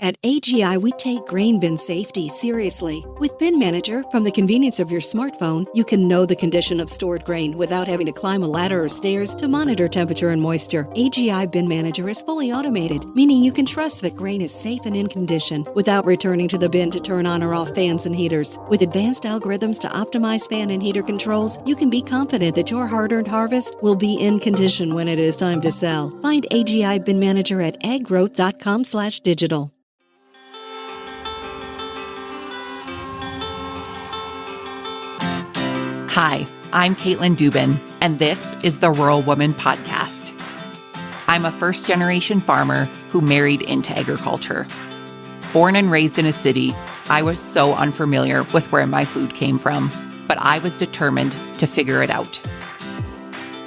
At AGI, we take grain bin safety seriously. With Bin Manager, from the convenience of your smartphone, you can know the condition of stored grain without having to climb a ladder or stairs to monitor temperature and moisture. AGI Bin Manager is fully automated, meaning you can trust that grain is safe and in condition without returning to the bin to turn on or off fans and heaters. With advanced algorithms to optimize fan and heater controls, you can be confident that your hard-earned harvest will be in condition when it is time to sell. Find AGI Bin Manager at aggrowth.com/digital. Hi, I'm Caitlin Dubin, and this is the Rural Woman Podcast. I'm a first-generation farmer who married into agriculture. Born and raised in a city, I was so unfamiliar with where my food came from, but I was determined to figure it out.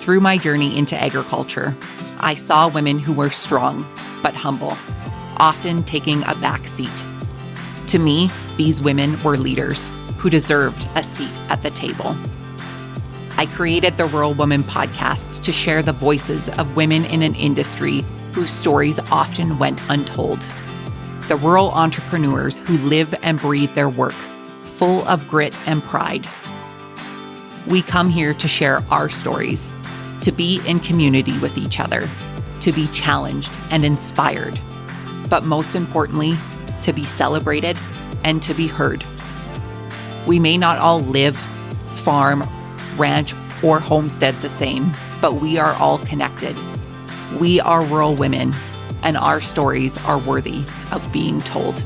Through my journey into agriculture, I saw women who were strong but humble, often taking a back seat. To me, these women were leaders who deserved a seat at the table. I created the Rural Woman Podcast to share the voices of women in an industry whose stories often went untold. The rural entrepreneurs who live and breathe their work, full of grit and pride. We come here to share our stories, to be in community with each other, to be challenged and inspired, but most importantly, to be celebrated and to be heard. We may not all live, farm, ranch, or homestead the same, but we are all connected. We are rural women, and our stories are worthy of being told.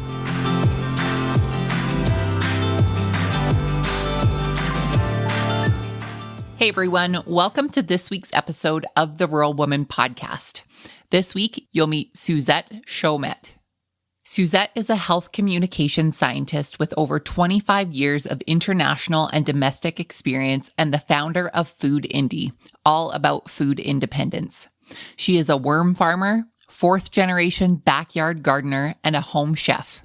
Hey everyone, welcome to this week's episode of the Rural Woman Podcast. This week, you'll meet Suzette Chaumette. Suzette is a health communication scientist with over 25 years of international and domestic experience and the founder of Food Indy, all about food independence. She is a worm farmer, fourth-generation backyard gardener, and a home chef.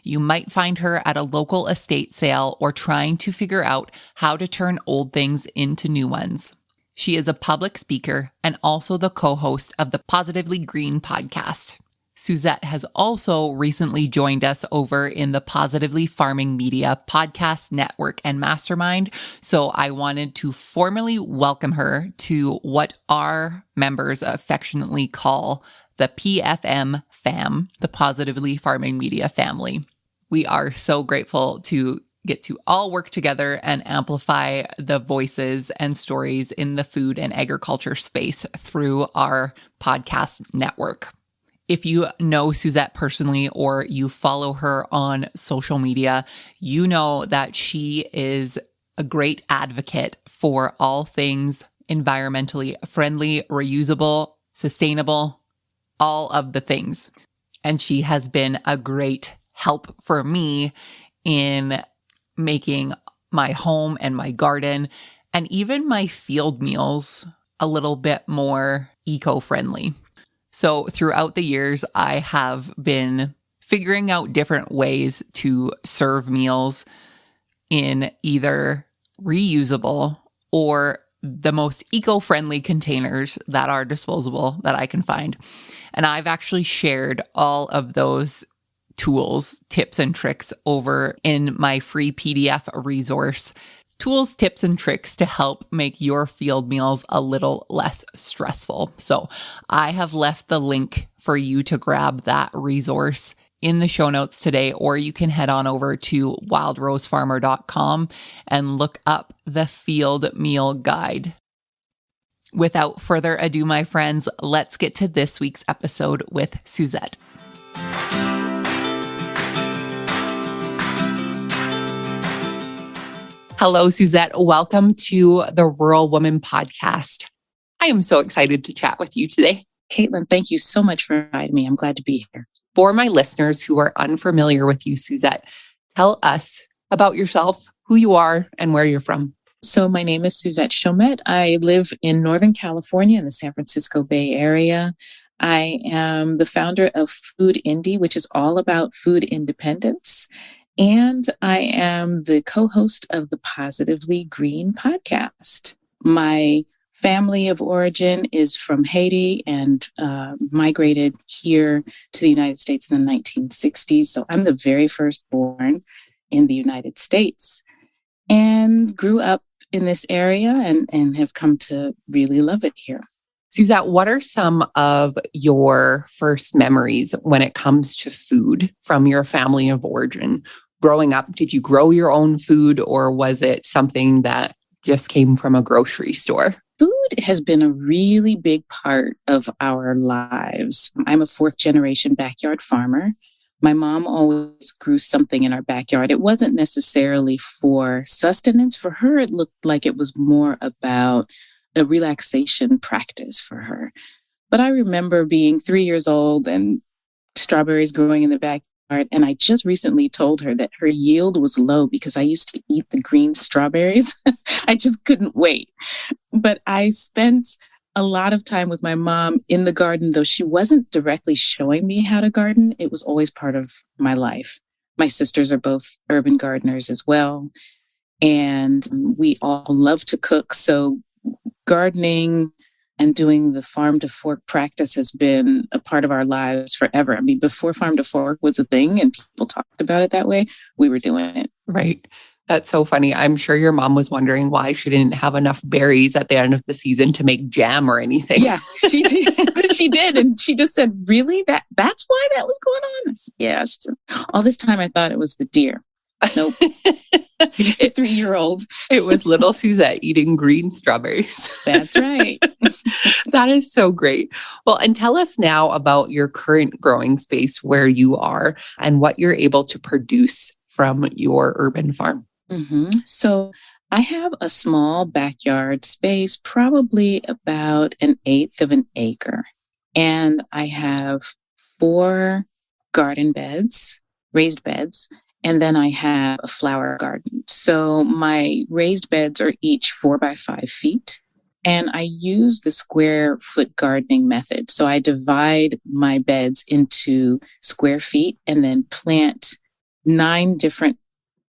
You might find her at a local estate sale or trying to figure out how to turn old things into new ones. She is a public speaker and also the co-host of the Positively Green podcast. Suzette has also recently joined us over in the Positively Farming Media podcast network and mastermind, so I wanted to formally welcome her to what our members affectionately call the PFM fam, the Positively Farming Media family. We are so grateful to get to all work together and amplify the voices and stories in the food and agriculture space through our podcast network. If you know Suzette personally or you follow her on social media, you know that she is a great advocate for all things environmentally friendly, reusable, sustainable, all of the things. And she has been a great help for me in making my home and my garden and even my field meals a little bit more eco-friendly. So throughout the years, I have been figuring out different ways to serve meals in either reusable or the most eco-friendly containers that are disposable that I can find. And I've actually shared all of those tools, tips, and tricks over in my free PDF resource, Tools, Tips, and Tricks to help make your field meals a little less stressful. So I have left the link for you to grab that resource in the show notes today, or you can head on over to wildrosefarmer.com and look up the field meal guide. Without further ado, my friends, let's get to this week's episode with Suzette. Hello, Suzette. Welcome to the Rural Woman Podcast. I am so excited to chat with you today. Caitlin, thank you so much for inviting me. I'm glad to be here. For my listeners who are unfamiliar with you, Suzette, tell us about yourself, who you are, and where you're from. So my name is Suzette Chaumette. I live in Northern California in the San Francisco Bay Area. I am the founder of Food Indy, which is all about food independence. And I am the co-host of the Positively Green podcast. My family of origin is from Haiti and migrated here to the United States in the 1960s. So I'm the very first born in the United States and grew up in this area and have come to really love it here. Suzette, what are some of your first memories when it comes to food from your family of origin? Growing up, did you grow your own food or was it something that just came from a grocery store? Food has been a really big part of our lives. I'm a fourth generation backyard farmer. My mom always grew something in our backyard. It wasn't necessarily for sustenance. For her, it looked like it was more about a relaxation practice for her. But I remember being 3 years old and strawberries growing in the backyard. And I just recently told her that her yield was low because I used to eat the green strawberries. I just couldn't wait. But I spent a lot of time with my mom in the garden, though she wasn't directly showing me how to garden. It was always part of my life. My sisters are both urban gardeners as well. And we all love to cook. So gardening and doing the farm to fork practice has been a part of our lives forever. I mean, before farm to fork was a thing and people talked about it that way, we were doing it. Right. That's so funny. I'm sure your mom was wondering why she didn't have enough berries at the end of the season to make jam or anything. Yeah, she did. She did. And she just said, really? That's why that was going on? Yeah. She said, all this time I thought it was the deer. Nope. 3-year-old. It was little Suzette eating green strawberries. That's right. That is so great. Well, and tell us now about your current growing space where you are and what you're able to produce from your urban farm. Mm-hmm. So I have a small backyard space, probably about 1/8 of an acre. And I have 4 garden beds, raised beds. And then I have a flower garden. So my raised beds are each 4 by 5 feet. And I use the square foot gardening method. So I divide my beds into square feet and then plant 9 different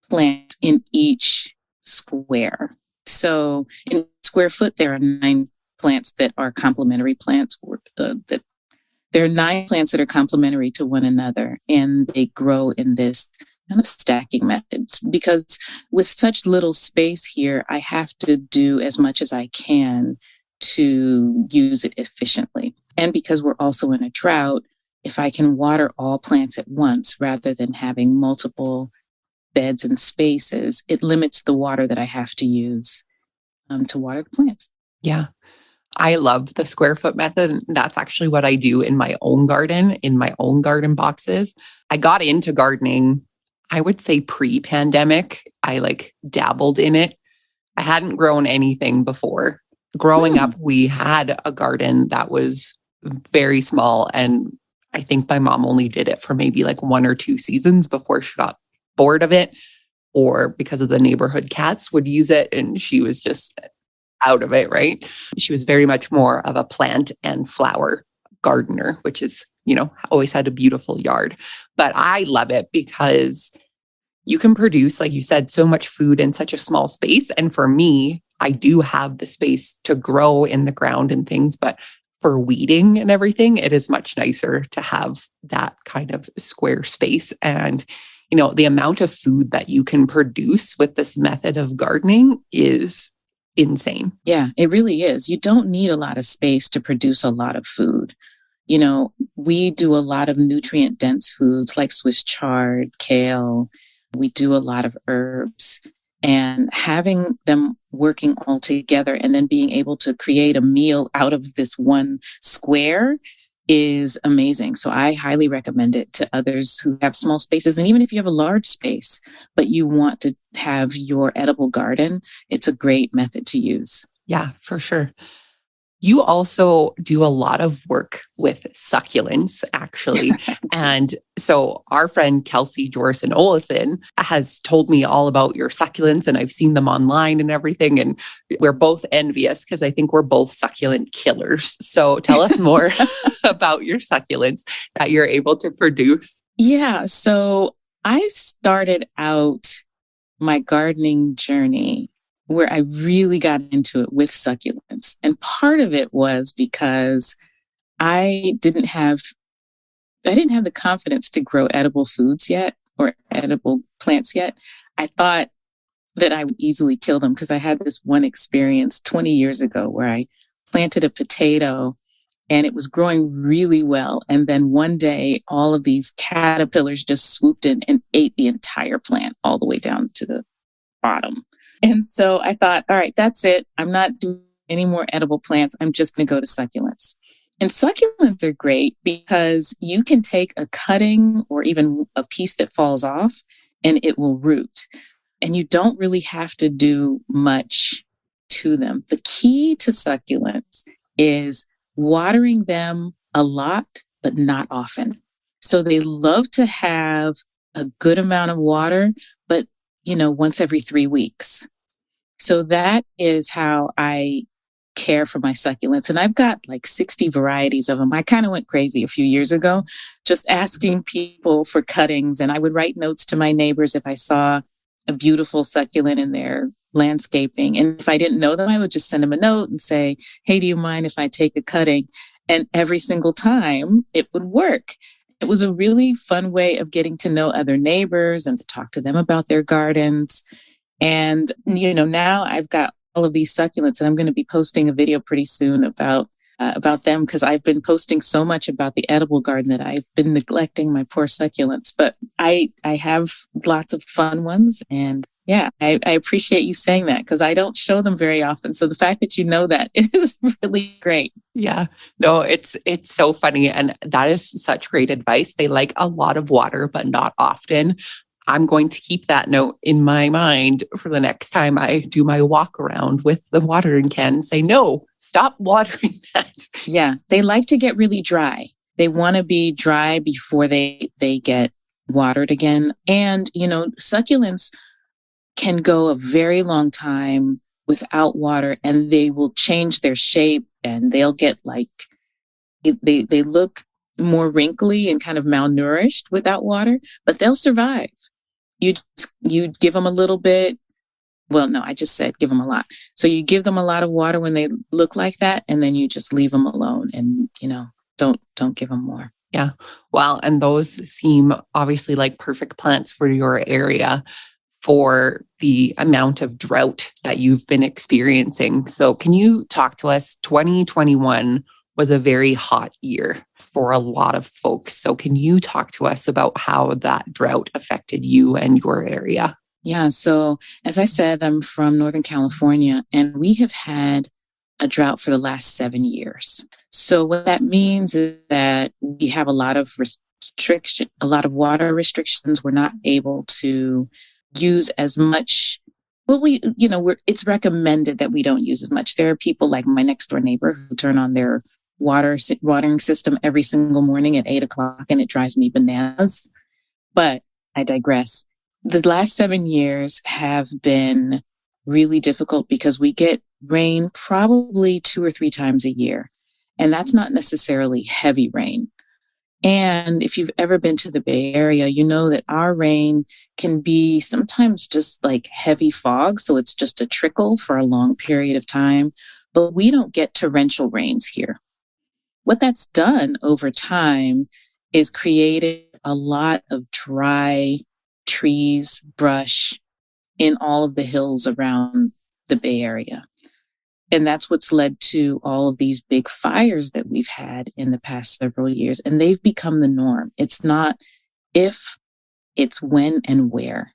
plants in each square. So in square foot, there are 9 plants that are complementary plants. There are 9 plants that are complementary to one another, and they grow in this kind of stacking methods. Because with such little space here, I have to do as much as I can to use it efficiently. And because we're also in a drought, if I can water all plants at once rather than having multiple beds and spaces, it limits the water that I have to use to water the plants. Yeah. I love the square foot method. That's actually what I do in my own garden boxes. I got into gardening, I would say pre-pandemic. I dabbled in it. I hadn't grown anything before. Growing up, we had a garden that was very small. And I think my mom only did it for maybe 1 or 2 seasons before she got bored of it, or because of the neighborhood cats would use it. And she was just out of it, right? She was very much more of a plant and flower gardener, which is, always had a beautiful yard. But I love it because you can produce, like you said, so much food in such a small space. And for me, I do have the space to grow in the ground and things, but for weeding and everything, it is much nicer to have that kind of square space. And, the amount of food that you can produce with this method of gardening is insane. Yeah, it really is. You don't need a lot of space to produce a lot of food. We do a lot of nutrient dense foods like Swiss chard, kale. We do a lot of herbs, and having them working all together and then being able to create a meal out of this one square is amazing. So I highly recommend it to others who have small spaces. And even if you have a large space, but you want to have your edible garden, it's a great method to use. Yeah, for sure. You also do a lot of work with succulents, actually. And so our friend Kelsey Jorson Olison has told me all about your succulents, and I've seen them online and everything. And we're both envious because I think we're both succulent killers. So tell us more about your succulents that you're able to produce. Yeah. So I started out my gardening journey where I really got into it with succulents. And part of it was because I didn't have the confidence to grow edible foods yet or edible plants yet. I thought that I would easily kill them because I had this one experience 20 years ago where I planted a potato and it was growing really well. And then one day, all of these caterpillars just swooped in and ate the entire plant all the way down to the bottom. And so I thought, all right, that's it. I'm not doing any more edible plants. I'm just going to go to succulents. And succulents are great because you can take a cutting or even a piece that falls off and it will root. And you don't really have to do much to them. The key to succulents is watering them a lot, but not often. So they love to have a good amount of water, but once every 3 weeks. So that is how I care for my succulents. And I've got like 60 varieties of them. I kind of went crazy a few years ago, just asking people for cuttings. And I would write notes to my neighbors if I saw a beautiful succulent in their landscaping. And if I didn't know them, I would just send them a note and say, hey, do you mind if I take a cutting? And every single time it would work. It was a really fun way of getting to know other neighbors and to talk to them about their gardens. And, now I've got all of these succulents and I'm going to be posting a video pretty soon about them because I've been posting so much about the edible garden that I've been neglecting my poor succulents. But I have lots of fun ones. And yeah, I appreciate you saying that because I don't show them very often. So the fact that you know that is really great. Yeah, no, it's so funny. And that is such great advice. They like a lot of water, but not often. I'm going to keep that note in my mind for the next time I do my walk around with the watering can and say, no, stop watering that. Yeah, they like to get really dry. They want to be dry before they get watered again. And, succulents can go a very long time without water and they will change their shape and they'll get they look more wrinkly and kind of malnourished without water, but they'll survive. You give them a little bit. Well, no, I just said give them a lot. So you give them a lot of water when they look like that, and then you just leave them alone and, don't give them more. Yeah. Well, and those seem obviously like perfect plants for your area for the amount of drought that you've been experiencing. So can you talk to us? 2021 was a very hot year for a lot of folks. So can you talk to us about how that drought affected you and your area? Yeah. So as I said, I'm from Northern California and we have had a drought for the last 7 years. So what that means is that we have a lot of water restrictions. We're not able to use as much. Well, it's recommended that we don't use as much. There are people like my next door neighbor who turn on their watering system every single morning at 8:00, and it drives me bananas. But I digress. The last 7 years have been really difficult because we get rain probably 2 or 3 times a year. And that's not necessarily heavy rain. And if you've ever been to the Bay Area, you know that our rain can be sometimes just like heavy fog. So it's just a trickle for a long period of time. But we don't get torrential rains here. What that's done over time is created a lot of dry trees, brush in all of the hills around the Bay Area. And that's what's led to all of these big fires that we've had in the past several years. And they've become the norm. It's not if, it's when and where.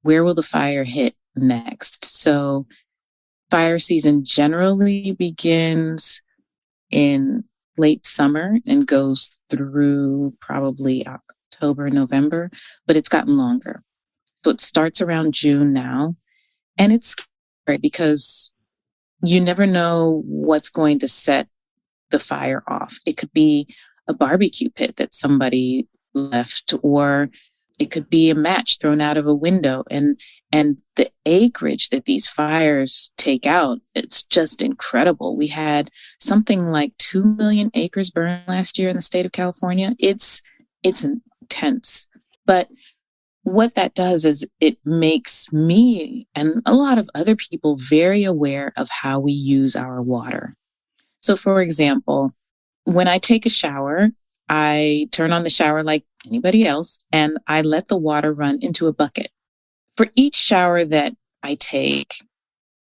Where will the fire hit next? So fire season generally begins in late summer and goes through probably October, November, but it's gotten longer. So it starts around June now. And it's scary because you never know what's going to set the fire off. It could be a barbecue pit that somebody left, or it could be a match thrown out of a window. And the acreage that these fires take out, it's just incredible. We had something like 2 million acres burned last year in the state of California. It's intense. But what that does is it makes me and a lot of other people very aware of how we use our water. So, for example, when I take a shower, I turn on the shower like anybody else, and I let the water run into a bucket. For each shower that I take,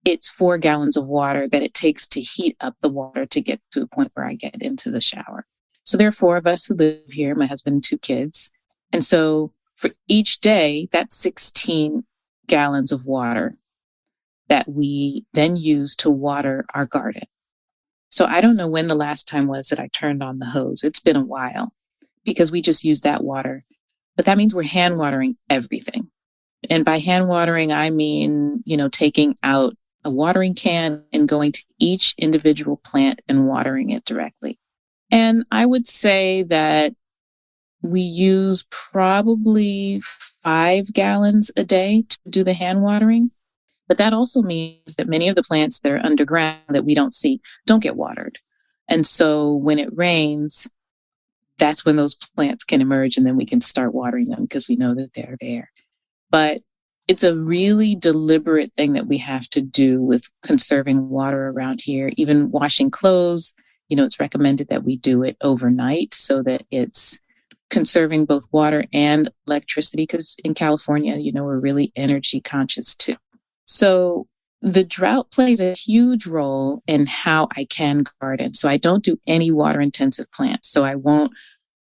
it's 4 gallons of water that it takes to heat up the water to get to a point where I get into the shower. So there are 4 of us who live here, my husband and 2 kids. And so for each day, that's 16 gallons of water that we then use to water our garden. So I don't know when the last time was that I turned on the hose. It's been a while because we just use that water. But that means we're hand watering everything. And by hand watering, I mean, taking out a watering can and going to each individual plant and watering it directly. And I would say that we use probably 5 gallons a day to do the hand watering. But that also means that many of the plants that are underground that we don't see don't get watered. And so when it rains, that's when those plants can emerge and then we can start watering them because we know that they're there. But it's a really deliberate thing that we have to do with conserving water around here. Even washing clothes, it's recommended that we do it overnight so that it's conserving both water and electricity because in California, we're really energy conscious too. So the drought plays a huge role in how I can garden. So I don't do any water intensive plants. So I won't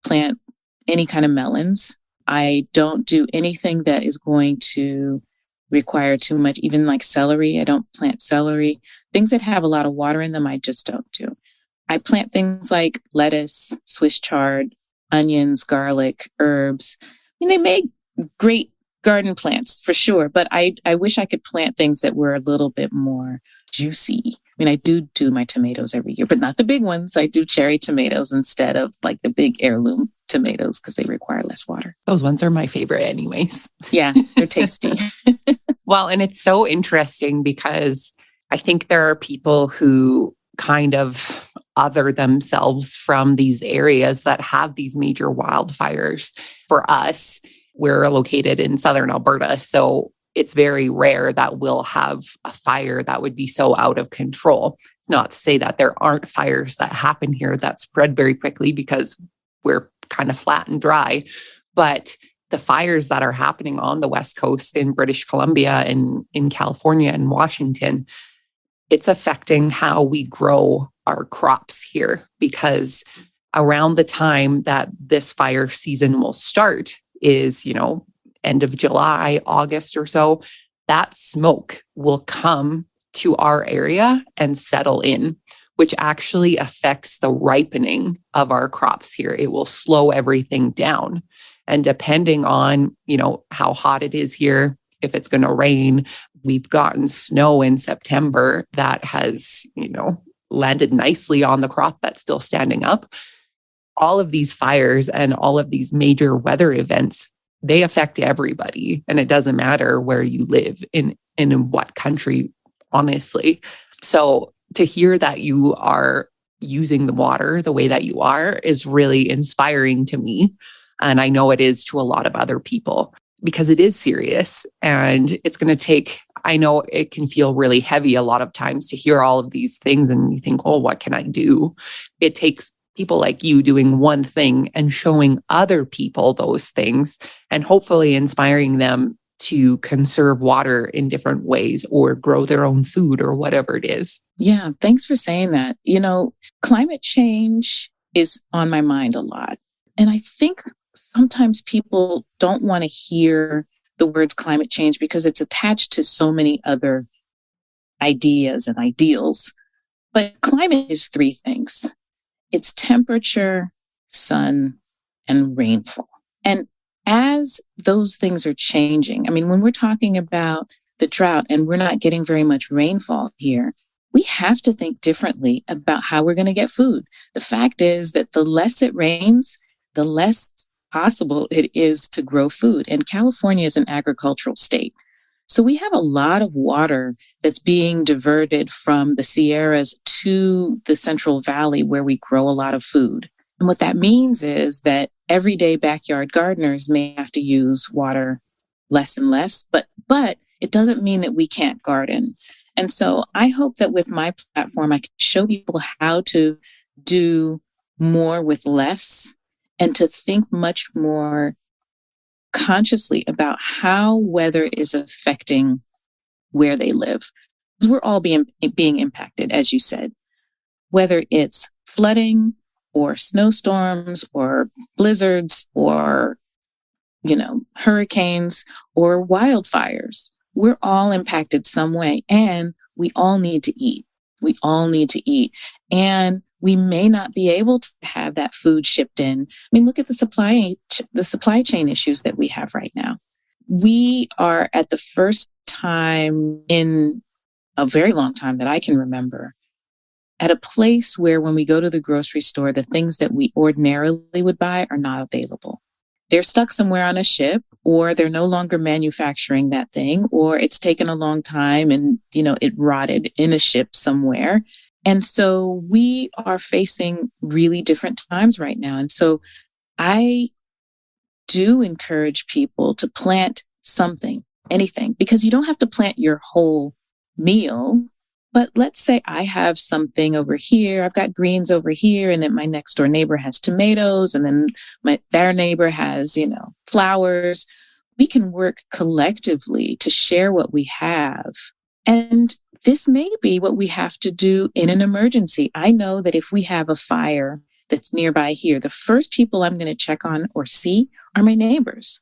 plant any kind of melons. I don't do anything that is going to require too much, even like celery. I don't plant celery. Things that have a lot of water in them, I just don't do. I plant things like lettuce, Swiss chard, onions, garlic, herbs. They make great garden plants for sure, but I wish I could plant things that were a little bit more juicy. I do my tomatoes every year, but not the big ones. I do cherry tomatoes instead of like the big heirloom tomatoes because they require less water. Those ones are my favorite anyways. Yeah, they're tasty. Well, and it's so interesting because I think there are people who kind of other themselves from these areas that have these major wildfires. For us, we're located in southern Alberta, so it's very rare that we'll have a fire that would be so out of control. It's not to say that there aren't fires that happen here that spread very quickly because we're kind of flat and dry, but the fires that are happening on the West Coast in British Columbia and in California and Washington, it's affecting how we grow our crops here because around the time that this fire season will start is, end of July, August or so, that smoke will come to our area and settle in, which actually affects the ripening of our crops here. It will slow everything down. And depending on, how hot it is here, if it's going to rain, we've gotten snow in September that has, landed nicely on the crop that's still standing up. All of these fires and all of these major weather events, they affect everybody. And it doesn't matter where you live in what country, honestly. So to hear that you are using the water the way that you are is really inspiring to me. And I know it is to a lot of other people because it is serious and it's going to take, I know it can feel really heavy a lot of times to hear all of these things and you think, oh, what can I do? It takes people like you doing one thing and showing other people those things and hopefully inspiring them to conserve water in different ways or grow their own food or whatever it is. Yeah, thanks for saying that. Climate change is on my mind a lot. And I think sometimes people don't want to hear the words climate change because it's attached to so many other ideas and ideals. But climate is 3 things. It's temperature, sun, and rainfall. And as those things are changing, when we're talking about the drought and we're not getting very much rainfall here, we have to think differently about how we're going to get food. The fact is that the less it rains, the less possible it is to grow food. And California is an agricultural state. So we have a lot of water that's being diverted from the Sierras to the Central Valley where we grow a lot of food. And what that means is that everyday backyard gardeners may have to use water less and less, but it doesn't mean that we can't garden. And so I hope that with my platform, I can show people how to do more with less and to think much more consciously about how weather is affecting where they live. Because we're all being impacted, as you said, whether it's flooding or snowstorms or blizzards or, hurricanes or wildfires. We're all impacted some way, and we all need to eat. We all need to eat. And we may not be able to have that food shipped in. I mean, look at the supply chain issues that we have right now. We are at the first time in a very long time that I can remember at a place where when we go to the grocery store, the things that we ordinarily would buy are not available. They're stuck somewhere on a ship, or they're no longer manufacturing that thing, or it's taken a long time and, it rotted in a ship somewhere. And so we are facing really different times right now. And so I do encourage people to plant something, anything, because you don't have to plant your whole meal. But let's say I have something over here. I've got greens over here, and then my next door neighbor has tomatoes, and then their neighbor has, flowers. We can work collectively to share what we have. And this may be what we have to do in an emergency. I know that if we have a fire that's nearby here, the first people I'm going to check on or see are my neighbors.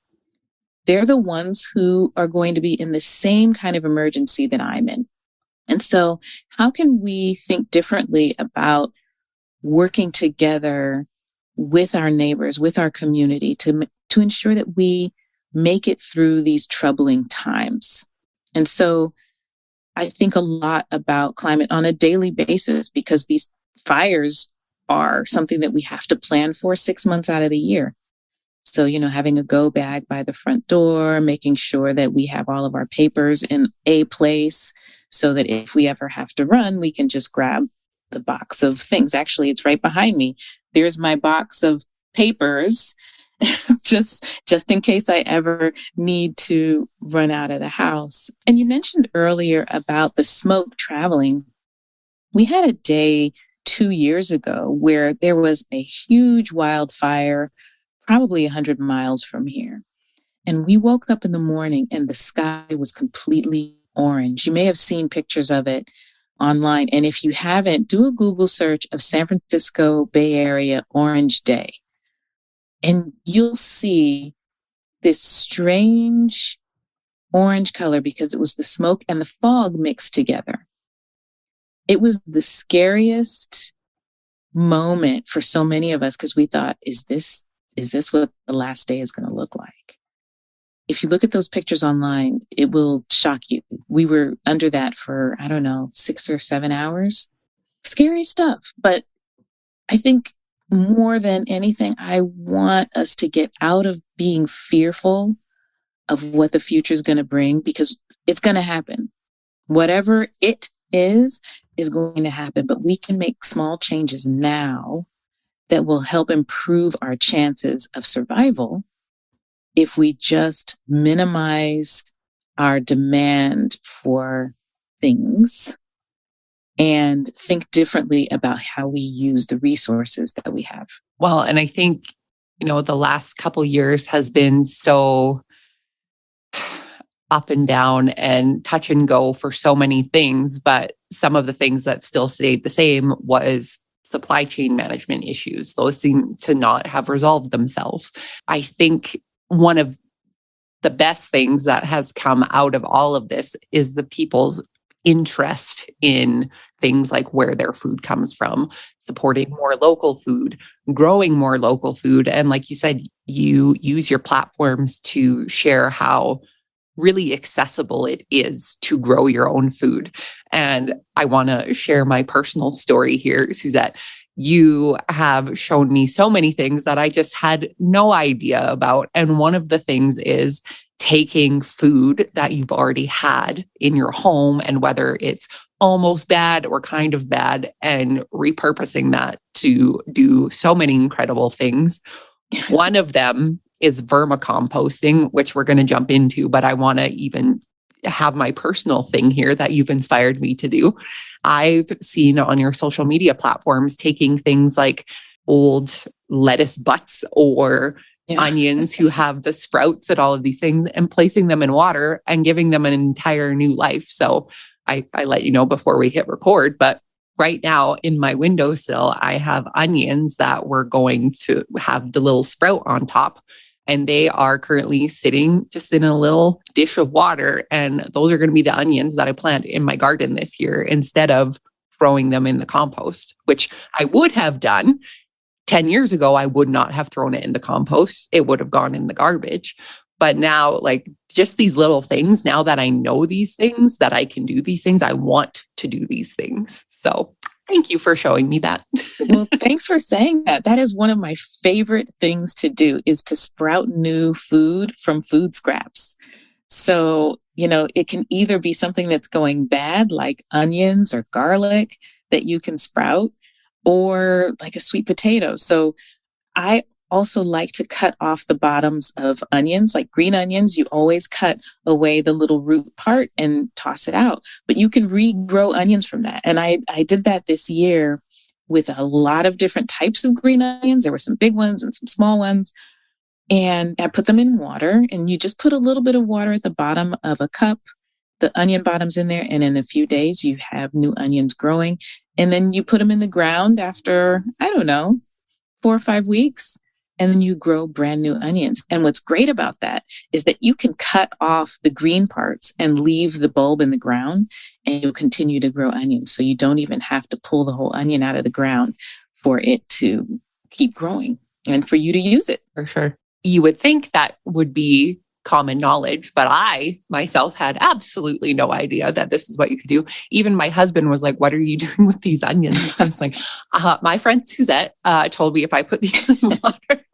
They're the ones who are going to be in the same kind of emergency that I'm in. And so how can we think differently about working together with our neighbors, with our community to ensure that we make it through these troubling times? And so I think a lot about climate on a daily basis, because these fires are something that we have to plan for 6 months out of the year. So, having a go bag by the front door, making sure that we have all of our papers in a place so that if we ever have to run, we can just grab the box of things. Actually, it's right behind me. There's my box of papers, just in case I ever need to run out of the house. And you mentioned earlier about the smoke traveling. We had a day 2 years ago where there was a huge wildfire, probably 100 miles from here. And we woke up in the morning and the sky was completely orange. You may have seen pictures of it online. And if you haven't, do a Google search of San Francisco Bay Area Orange Day. And you'll see this strange orange color because it was the smoke and the fog mixed together. It was the scariest moment for so many of us because we thought, is this what the last day is going to look like? If you look at those pictures online, it will shock you. We were under that for, 6 or 7 hours. Scary stuff. But I think more than anything, I want us to get out of being fearful of what the future is going to bring, because it's going to happen. Whatever it is going to happen. But we can make small changes now that will help improve our chances of survival if we just minimize our demand for things and think differently about how we use the resources that we have. Well, and I think, the last couple years has been so up and down and touch and go for so many things, but some of the things that still stayed the same was supply chain management issues. Those seem to not have resolved themselves. I think one of the best things that has come out of all of this is the people's interest in things like where their food comes from, supporting more local food, growing more local food. And like you said, you use your platforms to share how really accessible it is to grow your own food. And I want to share my personal story here, Suzette. You have shown me so many things that I just had no idea about. And one of the things is taking food that you've already had in your home, and whether it's almost bad or kind of bad, and repurposing that to do so many incredible things. One of them is vermicomposting, which we're going to jump into, but I want to even have my personal thing here that you've inspired me to do. I've seen on your social media platforms taking things like old lettuce butts or onions who have the sprouts and all of these things and placing them in water and giving them an entire new life. So I let you know before we hit record, but right now in my windowsill, I have onions that we're going to have the little sprout on top. And they are currently sitting just in a little dish of water. And those are going to be the onions that I plant in my garden this year instead of throwing them in the compost, which I would have done 10 years ago. I would not have thrown it in the compost. It would have gone in the garbage. But now, like just these little things, now that I know these things, that I can do these things, I want to do these things. So thank you for showing me that. Well, thanks for saying that. That is one of my favorite things to do, is to sprout new food from food scraps. So, it can either be something that's going bad, like onions or garlic that you can sprout, or like a sweet potato. So I also like to cut off the bottoms of onions, like green onions. You always cut away the little root part and toss it out. But you can regrow onions from that. And I did that this year with a lot of different types of green onions. There were some big ones and some small ones. And I put them in water, and you just put a little bit of water at the bottom of a cup, the onion bottoms in there. And in a few days, you have new onions growing. And then you put them in the ground after, 4 or 5 weeks. And then you grow brand new onions. And what's great about that is that you can cut off the green parts and leave the bulb in the ground, and you'll continue to grow onions. So you don't even have to pull the whole onion out of the ground for it to keep growing and for you to use it. For sure. You would think that would be common knowledge, but I myself had absolutely no idea that this is what you could do. Even my husband was like, "What are you doing with these onions?" I was like, my friend Suzette told me if I put these in water,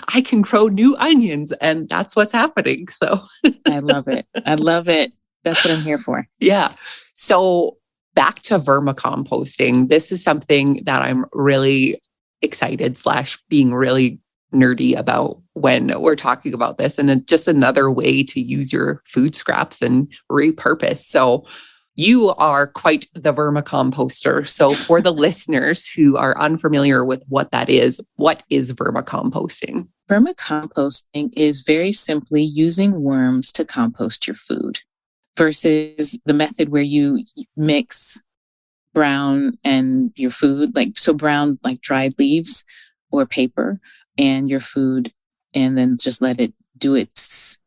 I can grow new onions, and that's what's happening. So I love it. I love it. That's what I'm here for. Yeah. So back to vermicomposting. This is something that I'm really excited / being really nerdy about when we're talking about this, and it's just another way to use your food scraps and repurpose. So you are quite the vermicomposter. So for the listeners who are unfamiliar with what is vermicomposting? Vermicomposting is very simply using worms to compost your food versus the method where you mix brown and your food, brown, like dried leaves or paper, and your food, and then just let it do its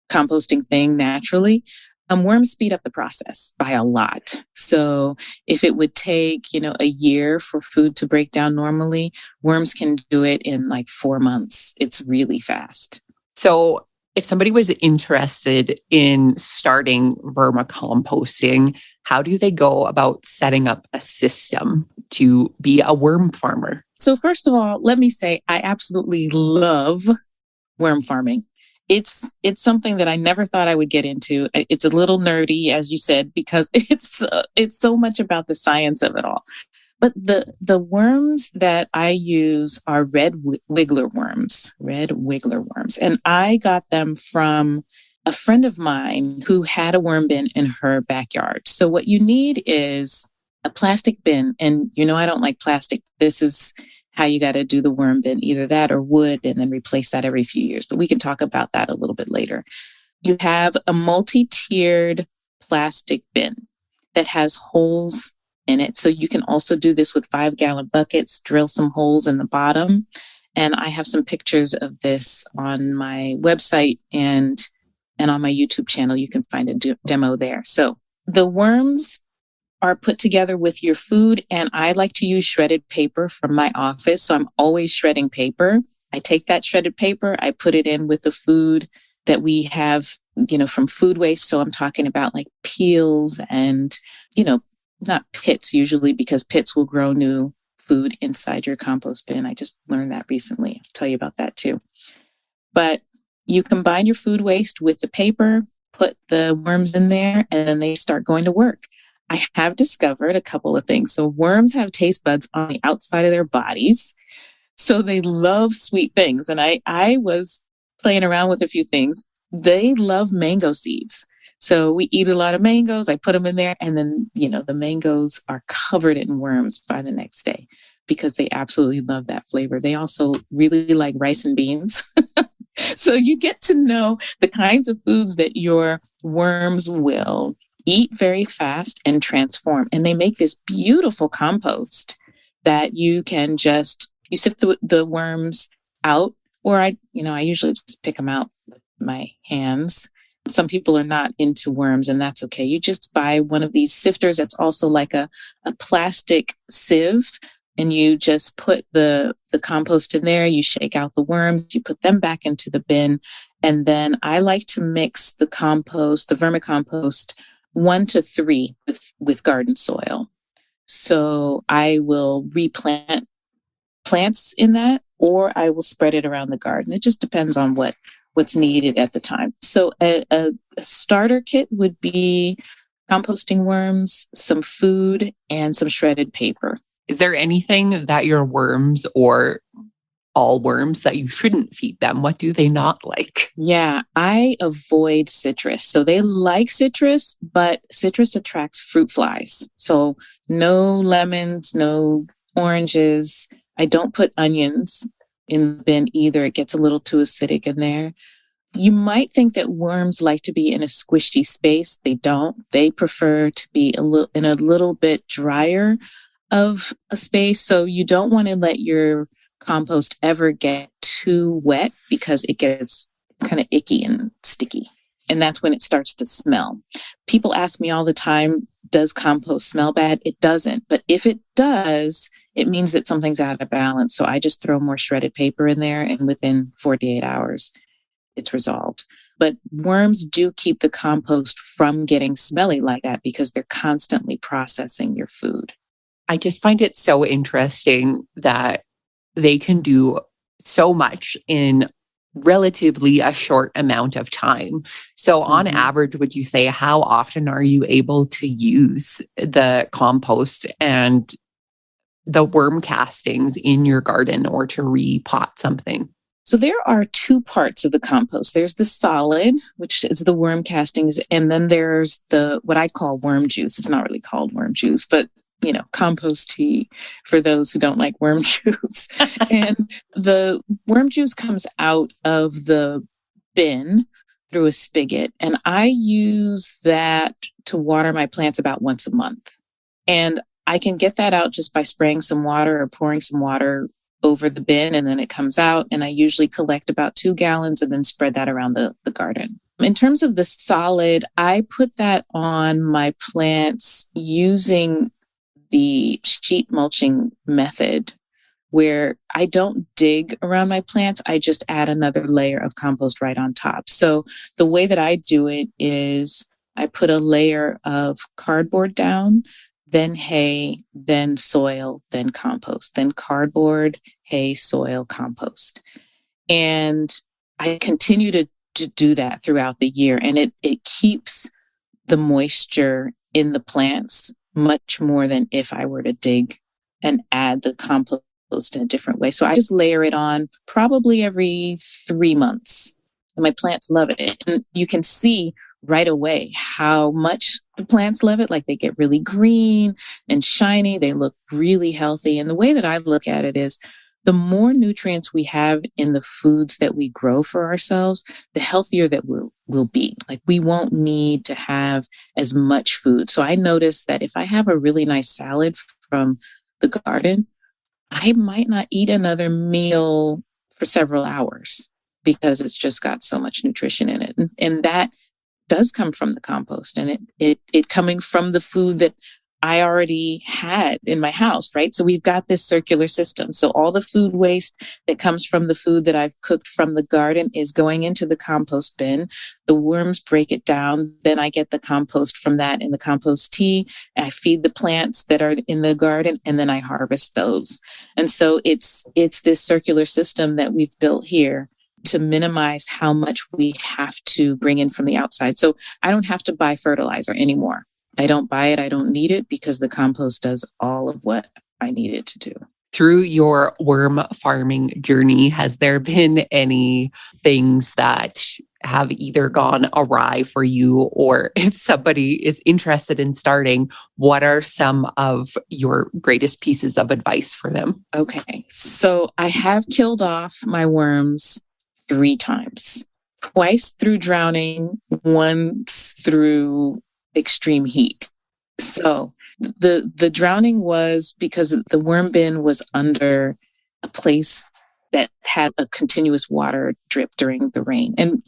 composting thing naturally. Worms speed up the process by a lot. So if it would take, a year for food to break down normally, worms can do it in 4 months. It's really fast. So if somebody was interested in starting vermicomposting, how do they go about setting up a system to be a worm farmer? So first of all, let me say I absolutely love worm farming. It's something that I never thought I would get into. It's a little nerdy, as you said, because it's so much about the science of it all. But the worms that I use are red wiggler worms. And I got them from a friend of mine who had a worm bin in her backyard. So what you need is a plastic bin. And I don't like plastic. This is how you got to do the worm bin, either that or wood, and then replace that every few years. But we can talk about that a little bit later. You have a multi-tiered plastic bin that has holes in it. So you can also do this with 5-gallon buckets, drill some holes in the bottom. And I have some pictures of this on my website and on my YouTube channel. You can find a demo there. So the worms are put together with your food. And I like to use shredded paper from my office. So I'm always shredding paper. I take that shredded paper, I put it in with the food that we have, from food waste. So I'm talking about like peels and, not pits usually, because pits will grow new food inside your compost bin. I just learned that recently. I'll tell you about that too. But you combine your food waste with the paper, put the worms in there, and then they start going to work. I have discovered a couple of things. So worms have taste buds on the outside of their bodies. So they love sweet things. And I was playing around with a few things. They love mango seeds. So we eat a lot of mangoes. I put them in there. And then, the mangoes are covered in worms by the next day because they absolutely love that flavor. They also really like rice and beans. So you get to know the kinds of foods that your worms will eat very fast and transform. And they make this beautiful compost that you can you sift the worms out, or I usually just pick them out with my hands. Some people are not into worms, and that's okay. You just buy one of these sifters that's also like a plastic sieve, and you just put the compost in there. You shake out the worms, you put them back into the bin. And then I like to mix the vermicompost 1 to 3 with garden soil. So I will replant plants in that, or I will spread it around the garden. It just depends on what's needed at the time. So a starter kit would be composting worms, some food, and some shredded paper. Is there anything that your worms, or all worms, that you shouldn't feed them? What do they not like? Yeah, I avoid citrus. So they like citrus, but citrus attracts fruit flies. So no lemons, no oranges. I don't put onions in the bin either. It gets a little too acidic in there. You might think that worms like to be in a squishy space. They don't. They prefer to be in a little bit drier of a space. So you don't want to let your compost ever get too wet because it gets kind of icky and sticky. And that's when it starts to smell. People ask me all the time, does compost smell bad? It doesn't. But if it does, it means that something's out of balance. So I just throw more shredded paper in there, and within 48 hours, it's resolved. But worms do keep the compost from getting smelly like that because they're constantly processing your food. I just find it so interesting that they can do so much in relatively a short amount of time. So on average, would you say, how often are you able to use the compost and the worm castings in your garden or to repot something? So there are 2 parts of the compost. There's the solid, which is the worm castings, and then there's what I call worm juice. It's not really called worm juice, but compost tea for those who don't like worm juice. And the worm juice comes out of the bin through a spigot, and I use that to water my plants about once a month. And I can get that out just by spraying some water or pouring some water over the bin, and then it comes out, and I usually collect about 2 gallons and then spread that around the garden. In terms of the solid, I put that on my plants using the sheet mulching method, where I don't dig around my plants. I just add another layer of compost right on top. So the way that I do it is I put a layer of cardboard down, then hay, then soil, then compost, then cardboard, hay, soil, compost. And I continue to do that throughout the year. And it keeps the moisture in the plants much more than if I were to dig and add the compost in a different way. So I just layer it on probably every 3 months. And my plants love it. And you can see right away how much the plants love it. Like they get really green and shiny. They look really healthy. And the way that I look at it is the more nutrients we have in the foods that we grow for ourselves, the healthier that we'll be. Like we won't need to have as much food. So I notice that if I have a really nice salad from the garden, I might not eat another meal for several hours because it's just got so much nutrition in it. And that does come from the compost, and it coming from the food that I already had in my house, right? So we've got this circular system. So all the food waste that comes from the food that I've cooked from the garden is going into the compost bin. The worms break it down. Then I get the compost from that in the compost tea. And I feed the plants that are in the garden, and then I harvest those. And so it's this circular system that we've built here to minimize how much we have to bring in from the outside. So I don't have to buy fertilizer anymore. I don't buy it. I don't need it because the compost does all of what I need it to do. Through your worm farming journey, has there been any things that have either gone awry for you, or if somebody is interested in starting, what are some of your greatest pieces of advice for them? Okay. So I have killed off my worms 3 times, twice through drowning, once through extreme heat. So the drowning was because the worm bin was under a place that had a continuous water drip during the rain. And,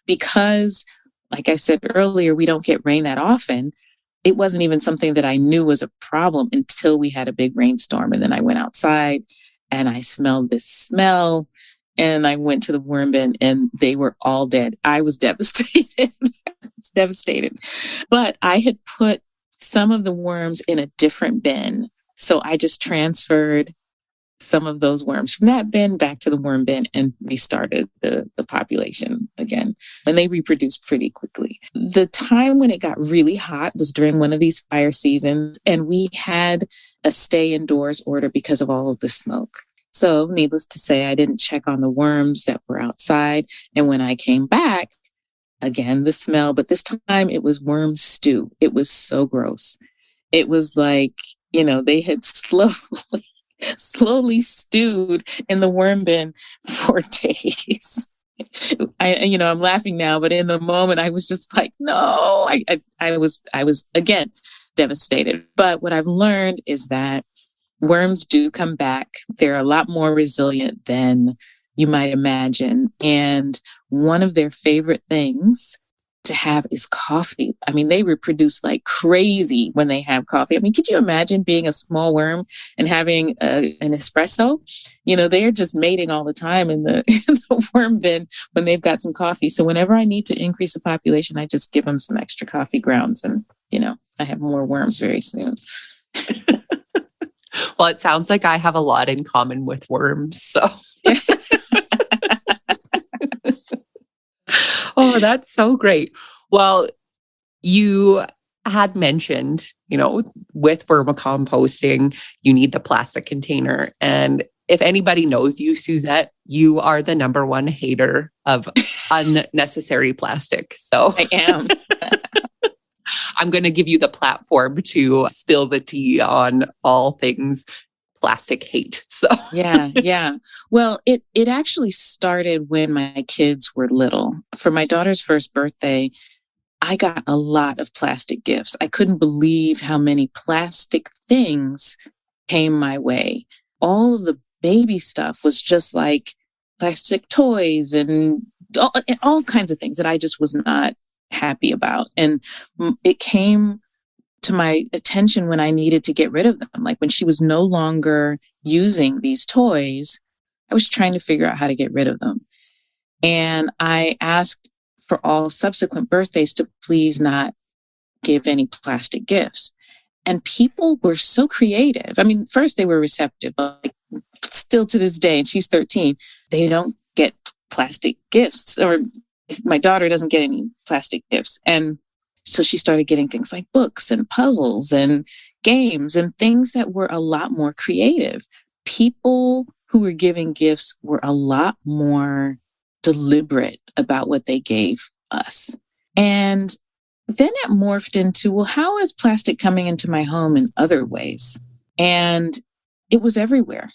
because, like I said earlier, we don't get rain that often, it wasn't even something that I knew was a problem until we had a big rainstorm. And then I went outside and I smelled this smell and I went to the worm bin and they were all dead. I was devastated. I was devastated. But I had put some of the worms in a different bin. So I just transferred some of those worms from that bin back to the worm bin and restarted the population again. And they reproduced pretty quickly. The time when it got really hot was during one of these fire seasons, and we had a stay indoors order because of all of the smoke. So needless to say, I didn't check on the worms that were outside. And when I came back, again, the smell, but this time it was worm stew. It was so gross. It was like, they had slowly stewed in the worm bin for days. I'm laughing now, but in the moment I was just like, no, I was again devastated. But what I've learned is that worms do come back. They're a lot more resilient than you might imagine. And one of their favorite things to have is coffee. I mean, they reproduce like crazy when they have coffee. I mean, could you imagine being a small worm and having an espresso? They are just mating all the time in the worm bin when they've got some coffee. So whenever I need to increase the population, I just give them some extra coffee grounds and, I have more worms very soon. Well, it sounds like I have a lot in common with worms. So. Oh, that's so great. Well, you had mentioned, with vermicomposting, you need the plastic container. And if anybody knows you, Suzette, you are the number one hater of unnecessary plastic. So I am. I'm going to give you the platform to spill the tea on all things plastic hate. So Yeah. Well, it actually started when my kids were little. For my daughter's first birthday, I got a lot of plastic gifts. I couldn't believe how many plastic things came my way. All of the baby stuff was just like plastic toys and all kinds of things that I just was not happy about. And it came to my attention when I needed to get rid of them. Like when she was no longer using these toys, I was trying to figure out how to get rid of them. And I asked for all subsequent birthdays to please not give any plastic gifts. And people were so creative. I mean, first they were receptive, like still to this day, and she's 13, they don't get plastic gifts, or my daughter doesn't get any plastic gifts. And so she started getting things like books and puzzles and games and things that were a lot more creative. People who were giving gifts were a lot more deliberate about what they gave us. And then it morphed into, well, how is plastic coming into my home in other ways? And it was everywhere.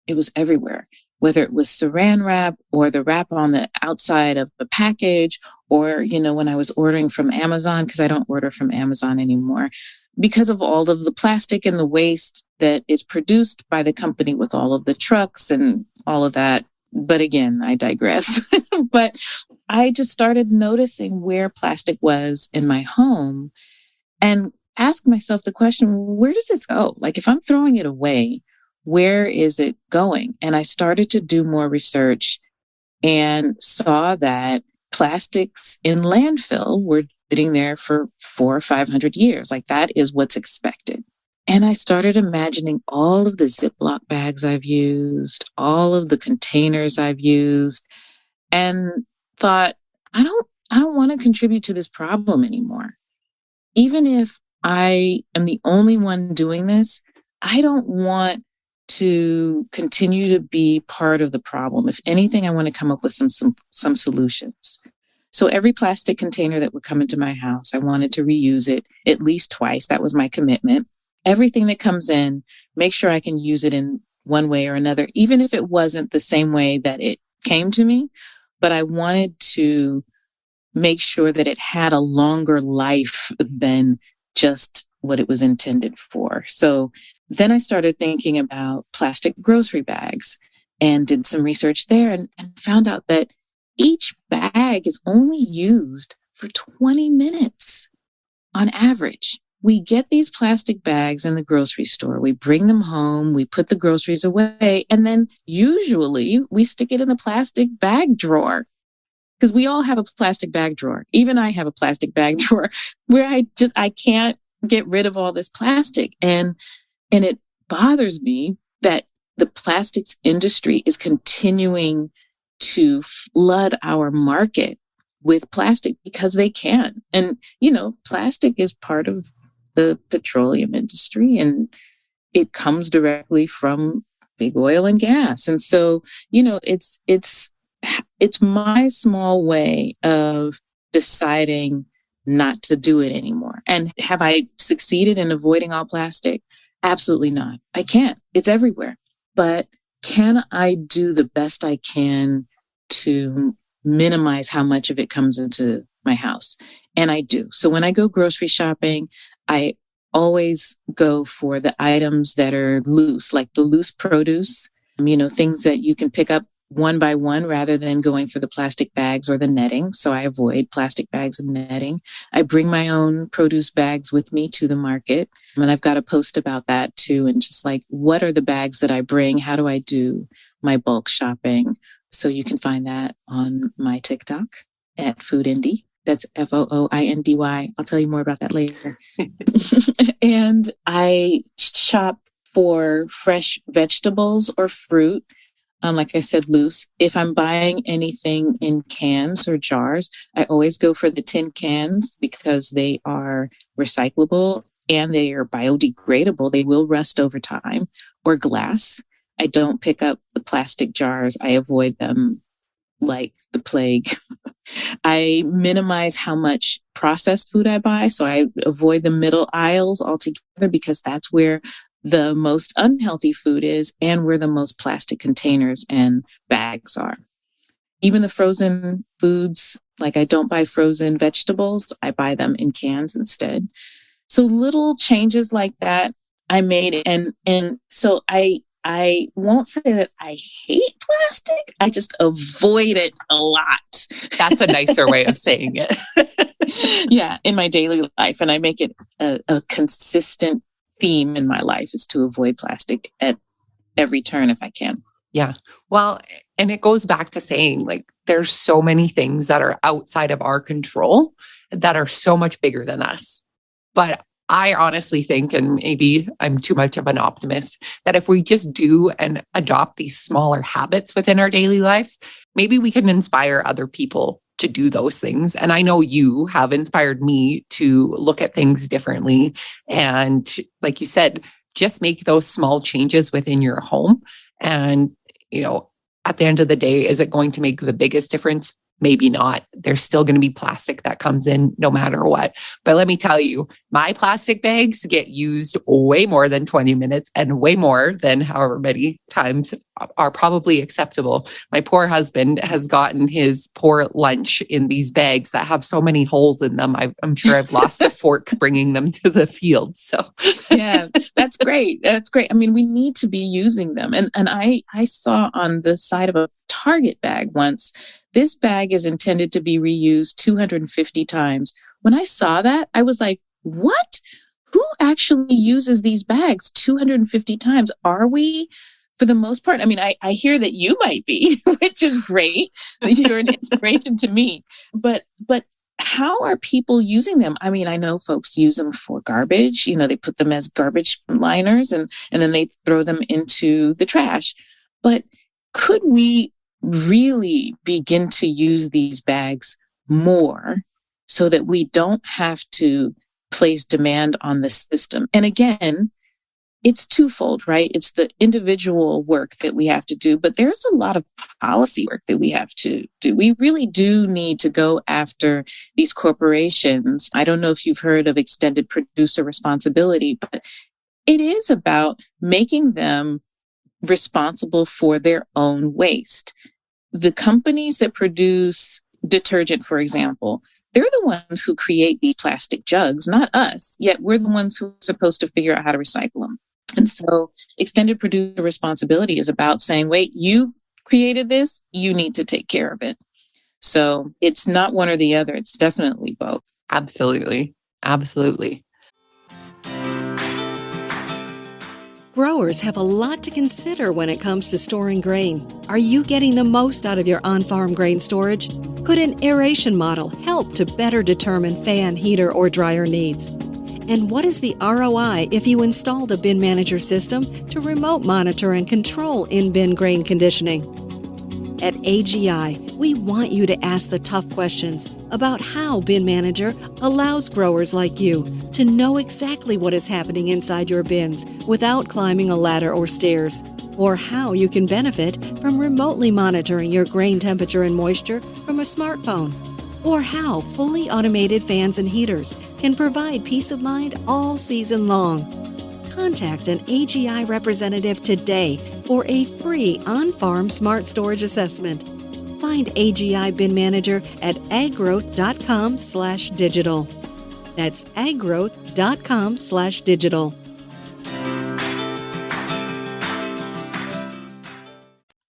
It was everywhere, whether it was saran wrap or the wrap on the outside of the package, or, when I was ordering from Amazon, because I don't order from Amazon anymore, because of all of the plastic and the waste that is produced by the company with all of the trucks and all of that. But again, I digress. But I just started noticing where plastic was in my home and asked myself the question, where does this go? Like if I'm throwing it away, where is it going? And I started to do more research and saw that plastics in landfill were sitting there for 400 or 500 years. Like that is what's expected. And I started imagining all of the Ziploc bags I've used, all of the containers I've used, and thought, I don't want to contribute to this problem anymore. Even if I am the only one doing this, I don't want to continue to be part of the problem. If anything, I want to come up with some solutions. So every plastic container that would come into my house, I wanted to reuse it at least twice. That was my commitment. Everything that comes in, make sure I can use it in one way or another, even if it wasn't the same way that it came to me. But I wanted to make sure that it had a longer life than just what it was intended for. So then I started thinking about plastic grocery bags and did some research there and found out that each bag is only used for 20 minutes on average. We get these plastic bags in the grocery store. We bring them home. We put the groceries away. And then usually we stick it in the plastic bag drawer because we all have a plastic bag drawer. Even I have a plastic bag drawer where I can't get rid of all this plastic. And it bothers me that the plastics industry is continuing to flood our market with plastic because they can. And, plastic is part of the petroleum industry and it comes directly from big oil and gas. And so, it's my small way of deciding not to do it anymore. And have I succeeded in avoiding all plastic? Absolutely not. I can't. It's everywhere. But can I do the best I can to minimize how much of it comes into my house? And I do. So when I go grocery shopping, I always go for the items that are loose, like the loose produce, things that you can pick up one by one rather than going for the plastic bags or the netting. So I avoid plastic bags and netting. I bring my own produce bags with me to the market. And I've got a post about that too. And just like, what are the bags that I bring? How do I do my bulk shopping? So you can find that on my TikTok at Food Indy. That's FOOINDY. I'll tell you more about that later. And I shop for fresh vegetables or fruit. Like I said, loose. If I'm buying anything in cans or jars, I always go for the tin cans because they are recyclable and they are biodegradable. They will rust over time. Or glass. I don't pick up the plastic jars. I avoid them like the plague. I minimize how much processed food I buy. So I avoid the middle aisles altogether because that's where the most unhealthy food is and where the most plastic containers and bags are. Even the frozen foods, like I don't buy frozen vegetables. I buy them in cans instead. So little changes like that I made. And so I won't say that I hate plastic. I just avoid it a lot. That's a nicer way of saying it. Yeah, in my daily life. And I make it a consistent theme in my life is to avoid plastic at every turn if I can. Yeah. Well, and it goes back to saying like, there's so many things that are outside of our control that are so much bigger than us. But I honestly think, and maybe I'm too much of an optimist, that if we just do and adopt these smaller habits within our daily lives, maybe we can inspire other people to do those things. And I know you have inspired me to look at things differently. And like you said, just make those small changes within your home. And, at the end of the day, is it going to make the biggest difference? Maybe not. There's still going to be plastic that comes in no matter what. But let me tell you, my plastic bags get used way more than 20 minutes and way more than however many times are probably acceptable. My poor husband has gotten his poor lunch in these bags that have so many holes in them. I'm sure I've lost a fork bringing them to the field. So yeah, that's great. That's great. I mean, we need to be using them. And I saw on the side of a Target bag once, this bag is intended to be reused 250 times. When I saw that, I was like, what? Who actually uses these bags 250 times? Are we, for the most part? I mean, I hear that you might be, which is great. You're an inspiration to me. But how are people using them? I mean, I know folks use them for garbage. They put them as garbage liners and then they throw them into the trash. But could we really begin to use these bags more so that we don't have to place demand on the system? And again, it's twofold, right? It's the individual work that we have to do, but there's a lot of policy work that we have to do. We really do need to go after these corporations. I don't know if you've heard of extended producer responsibility, but it is about making them responsible for their own waste. The companies that produce detergent, for example, they're the ones who create these plastic jugs, not us, yet we're the ones who are supposed to figure out how to recycle them. And so extended producer responsibility is about saying, wait, you created this, you need to take care of it. So it's not one or the other. It's definitely both. Absolutely. Absolutely. Growers have a lot to consider when it comes to storing grain. Are you getting the most out of your on-farm grain storage? Could an aeration model help to better determine fan, heater, or dryer needs? And what is the ROI if you installed a bin manager system to remote monitor and control in-bin grain conditioning? At AGI, we want you to ask the tough questions about how Bin Manager allows growers like you to know exactly what is happening inside your bins without climbing a ladder or stairs, or how you can benefit from remotely monitoring your grain temperature and moisture from a smartphone, or how fully automated fans and heaters can provide peace of mind all season long. Contact an AGI representative today for a free on-farm smart storage assessment. Find AGI Bin Manager at aggrowth.com/digital. That's aggrowth.com/digital.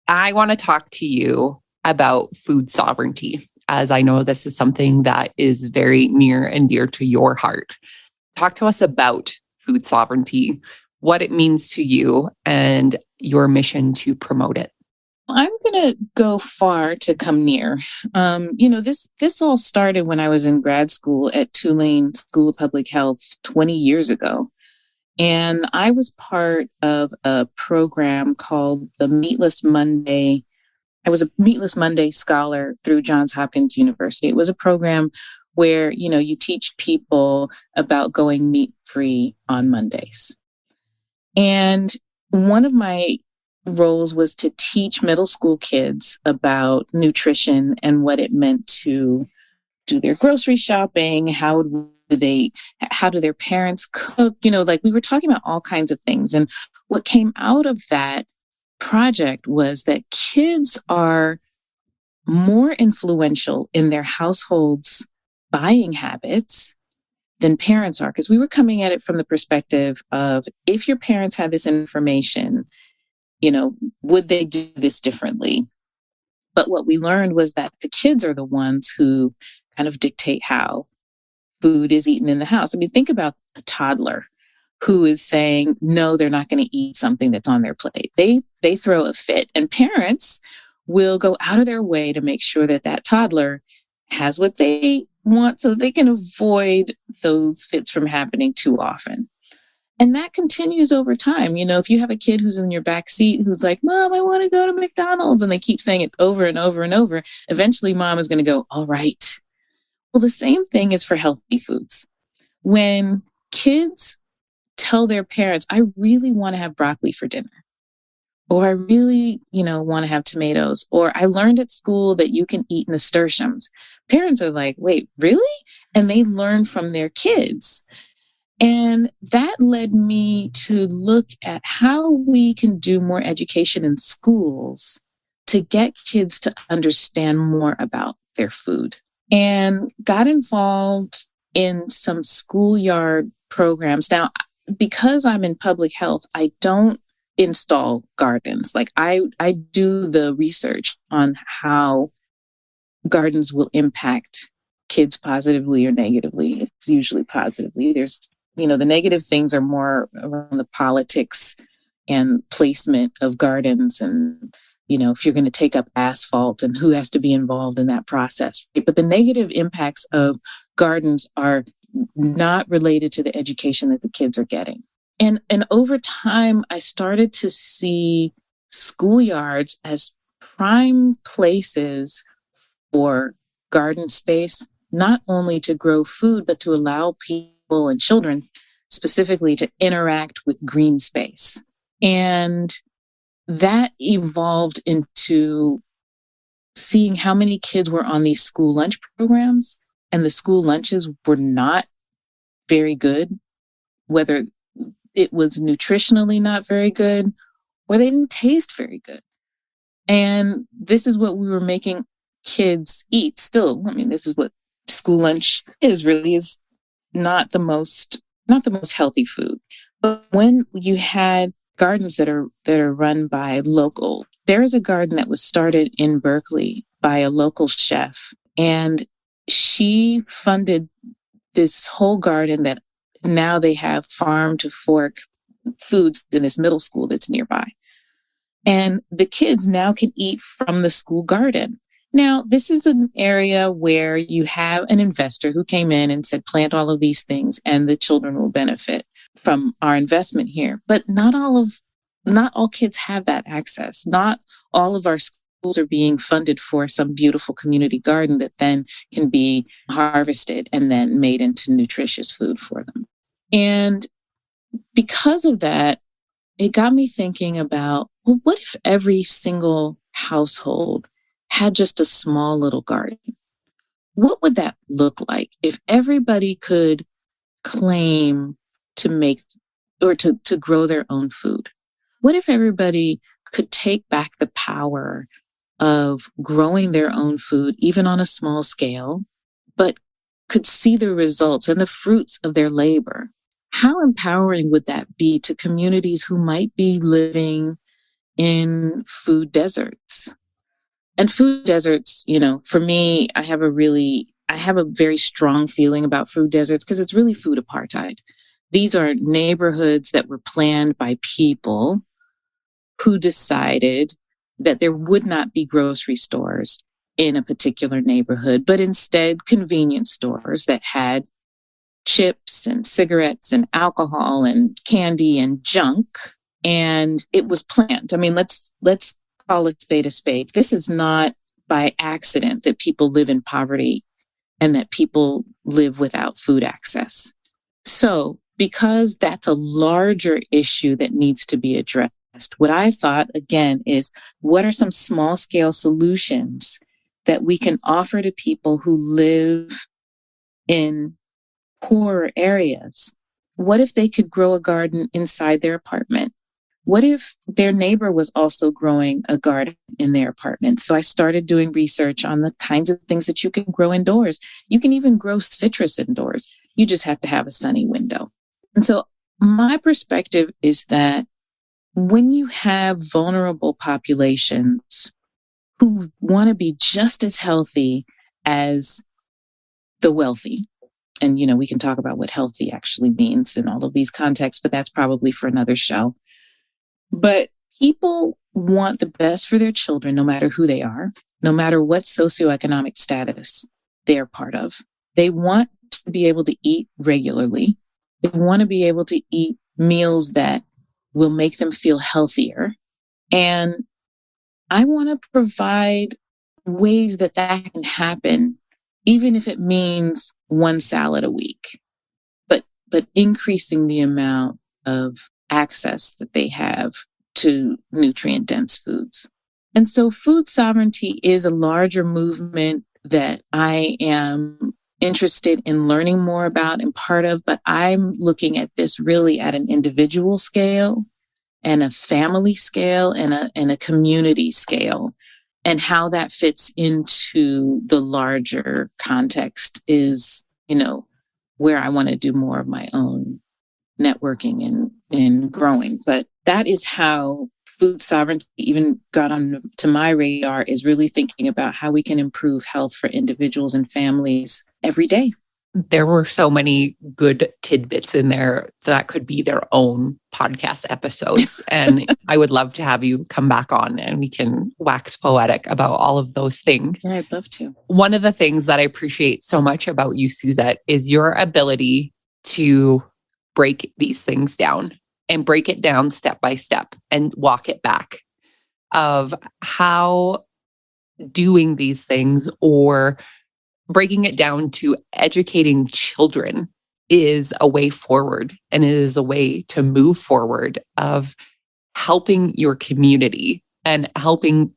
I want to talk to you about food sovereignty, as I know this is something that is very near and dear to your heart. Talk to us about food sovereignty, what it means to you, and your mission to promote it. I'm going to go far to come near. This all started when I was in grad school at Tulane School of Public Health 20 years ago. And I was part of a program called the Meatless Monday. I was a Meatless Monday scholar through Johns Hopkins University. It was a program where, you teach people about going meat-free on Mondays. And one of my roles was to teach middle school kids about nutrition and what it meant to do their grocery shopping. How do their parents cook? We were talking about all kinds of things. And what came out of that project was that kids are more influential in their households' buying habits than parents are. Because we were coming at it from the perspective of, if your parents had this information, would they do this differently? But what we learned was that the kids are the ones who kind of dictate how food is eaten in the house. I mean, think about a toddler who is saying, no, they're not going to eat something that's on their plate. They throw a fit, and parents will go out of their way to make sure that that toddler has what they want so that they can avoid those fits from happening too often. And that continues over time. If you have a kid who's in your back seat who's like, Mom, I want to go to McDonald's, and they keep saying it over and over and over, eventually mom is going to go, all right. Well, the same thing is for healthy foods. When kids tell their parents, I really want to have broccoli for dinner, or I really, want to have tomatoes, or I learned at school that you can eat nasturtiums. Parents are like, wait, really? And they learn from their kids. And that led me to look at how we can do more education in schools to get kids to understand more about their food. And got involved in some schoolyard programs. Now, because I'm in public health, I don't install gardens. I do the research on how gardens will impact kids positively or negatively. It's usually positively. There's the negative things are more around the politics and placement of gardens, and, if you're going to take up asphalt and who has to be involved in that process. But the negative impacts of gardens are not related to the education that the kids are getting. And over time, I started to see schoolyards as prime places for garden space, not only to grow food, but to allow people and children specifically to interact with green space. And that evolved into seeing how many kids were on these school lunch programs, and the school lunches were not very good, whether it was nutritionally not very good or they didn't taste very good. And this is what we were making kids eat still. I mean, this is what school lunch really is not the most healthy food. But when you had gardens that are run by local, there is a garden that was started in Berkeley by a local chef, and she funded this whole garden that now they have farm to fork foods in this middle school that's nearby. And the kids now can eat from the school garden. Now, this is an area where you have an investor who came in and said, plant all of these things and the children will benefit from our investment here. But not all kids have that access. Not all of our schools are being funded for some beautiful community garden that then can be harvested and then made into nutritious food for them. And because of that, it got me thinking about, well, what if every single household had just a small little garden? What would that look like if everybody could claim to make or to grow their own food? What if everybody could take back the power of growing their own food, even on a small scale, but could see the results and the fruits of their labor? How empowering would that be to communities who might be living in food deserts? And food deserts, for me, I have a very strong feeling about food deserts because it's really food apartheid. These are neighborhoods that were planned by people who decided that there would not be grocery stores in a particular neighborhood, but instead convenience stores that had chips and cigarettes and alcohol and candy and junk. And it was planned. I mean, let's call it spade a spade. This is not by accident that people live in poverty and that people live without food access. So because that's a larger issue that needs to be addressed, what I thought, again, is what are some small scale solutions that we can offer to people who live in poorer areas? What if they could grow a garden inside their apartment? What if their neighbor was also growing a garden in their apartment? So I started doing research on the kinds of things that you can grow indoors. You can even grow citrus indoors. You just have to have a sunny window. And so my perspective is that when you have vulnerable populations who want to be just as healthy as the wealthy, and, we can talk about what healthy actually means in all of these contexts, but that's probably for another show. But people want the best for their children, no matter who they are, no matter what socioeconomic status they're part of. They want to be able to eat regularly. They want to be able to eat meals that will make them feel healthier. And I want to provide ways that can happen, even if it means one salad a week, but increasing the amount of access that they have to nutrient-dense foods. And so food sovereignty is a larger movement that I am interested in learning more about and part of, but I'm looking at this really at an individual scale and a family scale and a community scale. And how that fits into the larger context is, where I want to do more of my own networking and growing. But that is how food sovereignty even got on to my radar, is really thinking about how we can improve health for individuals and families every day. There were so many good tidbits in there that could be their own podcast episodes. And I would love to have you come back on and we can wax poetic about all of those things. Yeah, I'd love to. One of the things that I appreciate so much about you, Suzette, is your ability to break these things down and break it down step by step and walk it back of how doing these things or breaking it down to educating children is a way forward, and it is a way to move forward of helping your community and helping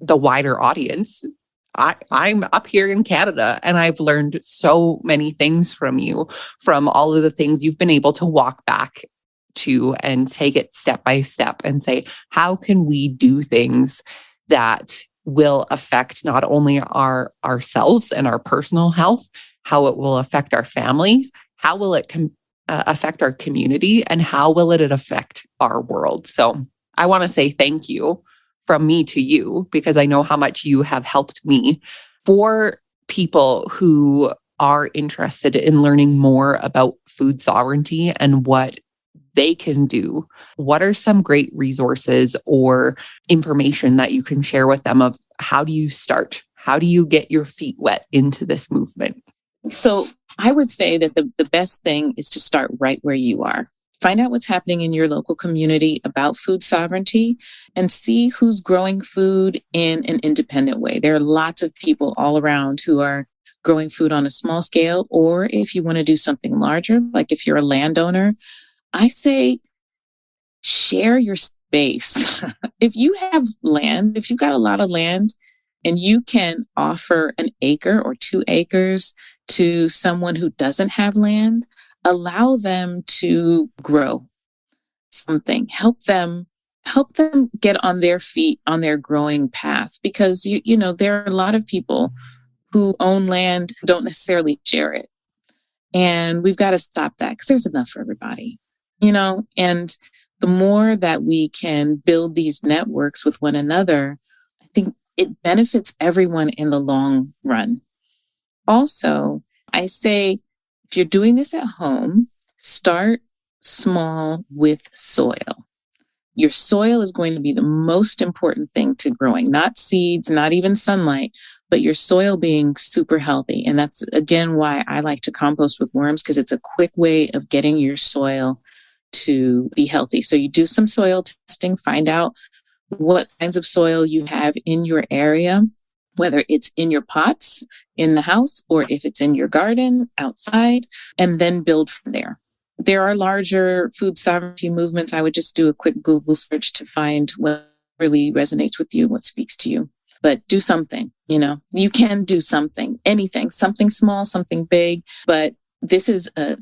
the wider audience. I'm up here in Canada, and I've learned so many things from you, from all of the things you've been able to walk back to and take it step by step and say, how can we do things that will affect not only ourselves and our personal health, how it will affect our families, how will it affect our community, and how will it affect our world? So I want to say thank you from me to you, because I know how much you have helped me. For people who are interested in learning more about food sovereignty and what they can do, what are some great resources or information that you can share with them of how do you start? How do you get your feet wet into this movement? So I would say that the best thing is to start right where you are. Find out what's happening in your local community about food sovereignty and see who's growing food in an independent way. There are lots of people all around who are growing food on a small scale, or if you want to do something larger, like if you're a landowner, I say share your space. If you have land, if you've got a lot of land and you can offer an acre or 2 acres to someone who doesn't have land, allow them to grow something. Help them get on their feet on their growing path, because you know there are a lot of people who own land who don't necessarily share it. And we've got to stop that, because there's enough for everybody, you know, and the more that we can build these networks with one another, I think it benefits everyone in the long run. Also, I say, if you're doing this at home, start small with soil. Your soil is going to be the most important thing to growing, not seeds, not even sunlight, but your soil being super healthy. And that's, again, why I like to compost with worms, because it's a quick way of getting your soil to be healthy. So you do some soil testing, find out what kinds of soil you have in your area, whether it's in your pots in the house or if it's in your garden outside, and then build from there. There are larger food sovereignty movements. I would just do a quick Google search to find what really resonates with you, what speaks to you. But do something, you know, you can do something, anything, something small, something big. But this is a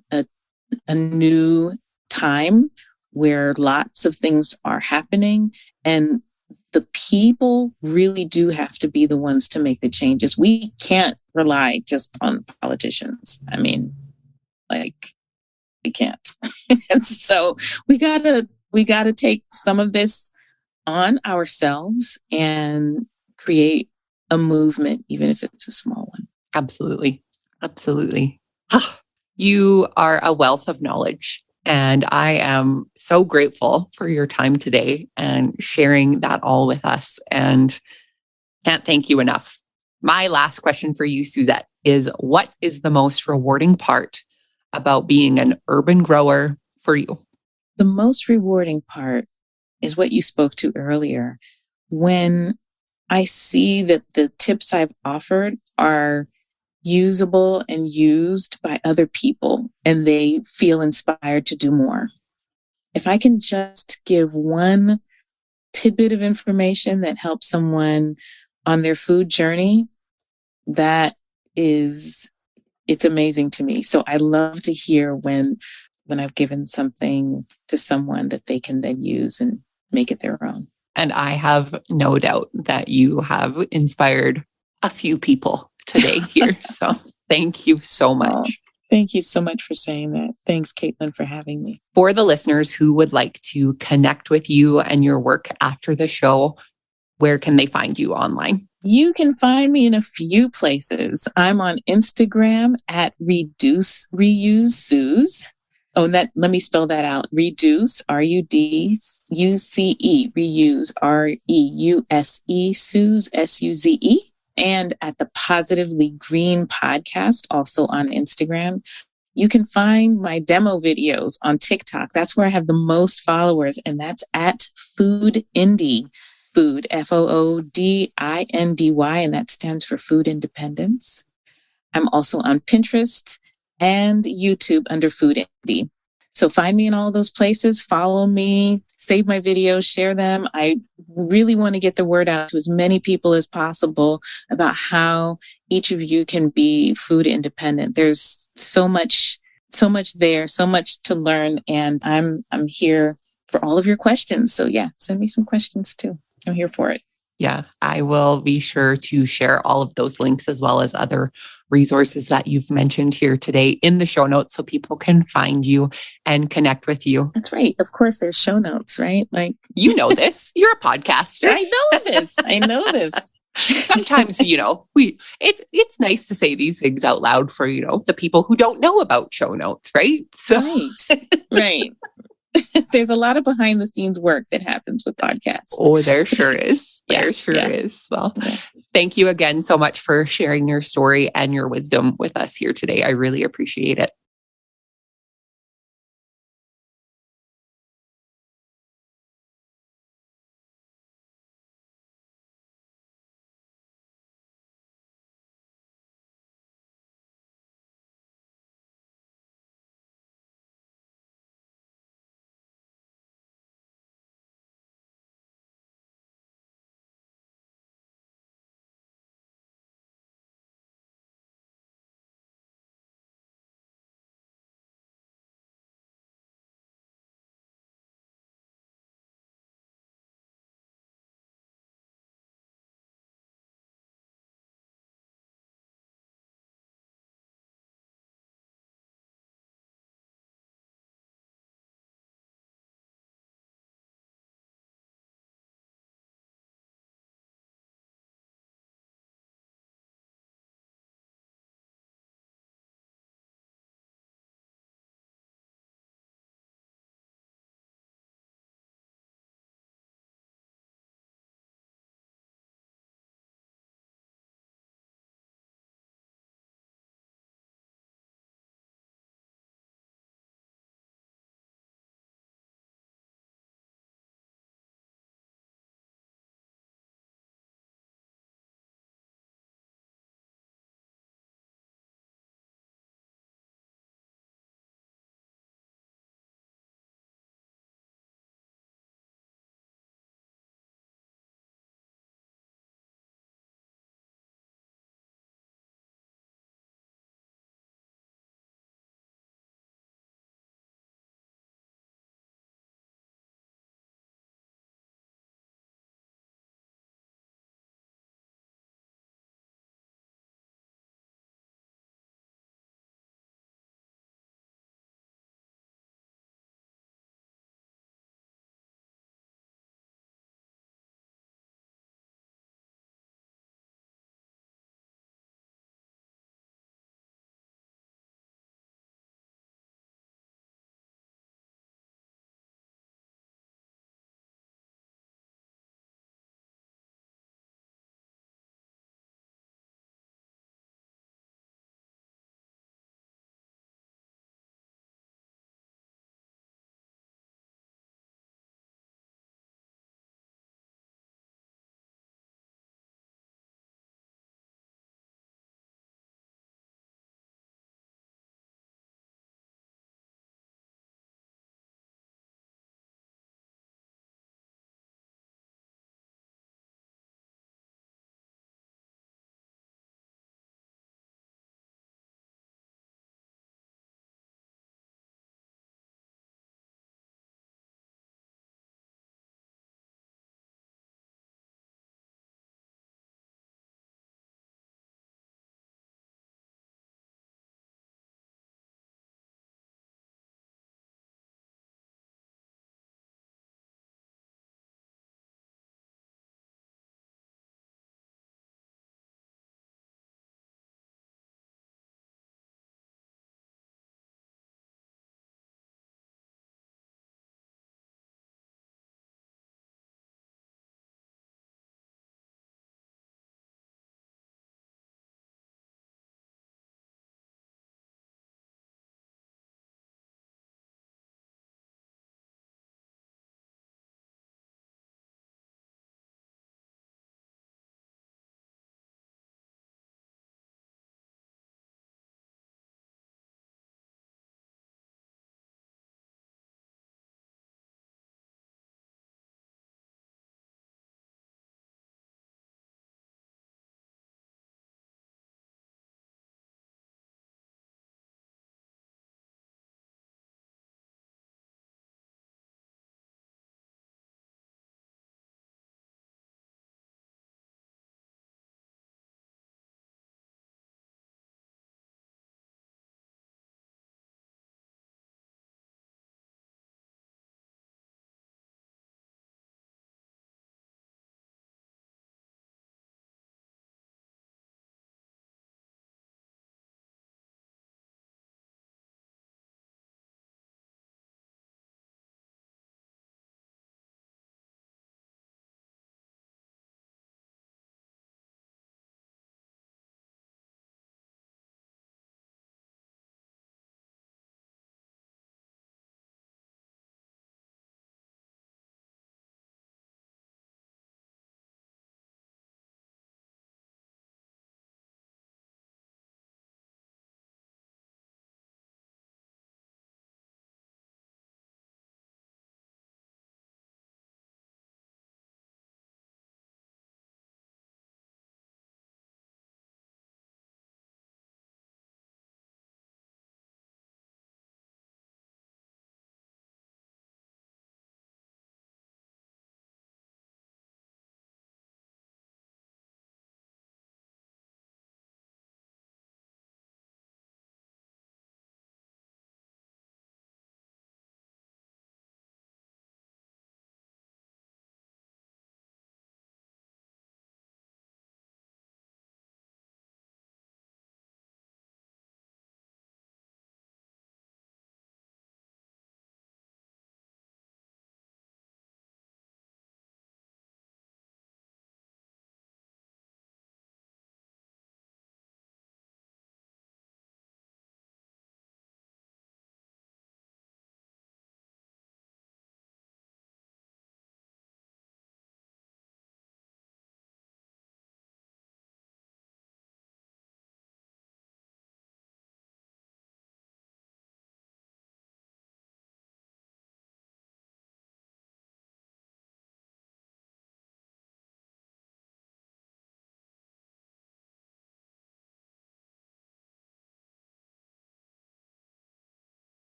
new time where lots of things are happening, and the people really do have to be the ones to make the changes. We can't rely just on politicians. I mean, like, we can't. And so we gotta take some of this on ourselves and create a movement, even if it's a small one. Absolutely. Absolutely. You are a wealth of knowledge, and I am so grateful for your time today and sharing that all with us, and can't thank you enough. My last question for you, Suzette, is what is the most rewarding part about being an urban grower for you? The most rewarding part is what you spoke to earlier. When I see that the tips I've offered are usable and used by other people, and they feel inspired to do more. If I can just give one tidbit of information that helps someone on their food journey, it's amazing to me. So I love to hear when I've given something to someone that they can then use and make it their own. And I have no doubt that you have inspired a few people today here. So thank you so much. Oh, thank you so much for saying that. Thanks, Caitlin, for having me. For the listeners who would like to connect with you and your work after the show, where can they find you online? You can find me in a few places. I'm on Instagram at Reduce Reuse Suze. Oh, let me spell that out. Reduce, RUDUCE, Reuse, REUSE, Suze, SUZE. And at the Positively Green podcast, also on Instagram. You can find my demo videos on TikTok. That's where I have the most followers, and that's at Food Indy. Food, FOODINDY, and that stands for Food Independence. I'm also on Pinterest and YouTube under Food Indy. So find me in all those places, follow me, save my videos, share them. I really want to get the word out to as many people as possible about how each of you can be food independent. There's so much there, so much to learn, and I'm here for all of your questions. So yeah, send me some questions too. I'm here for it. Yeah, I will be sure to share all of those links as well as other resources that you've mentioned here today in the show notes so people can find you and connect with you. That's right. Of course, there's show notes, right? Like, you know this. You're a podcaster. I know this. I know this. Sometimes, it's nice to say these things out loud for, the people who don't know about show notes, right? So right. There's a lot of behind the scenes work that happens with podcasts. Oh, there sure is. There sure is. Well, thank you again so much for sharing your story and your wisdom with us here today. I really appreciate it.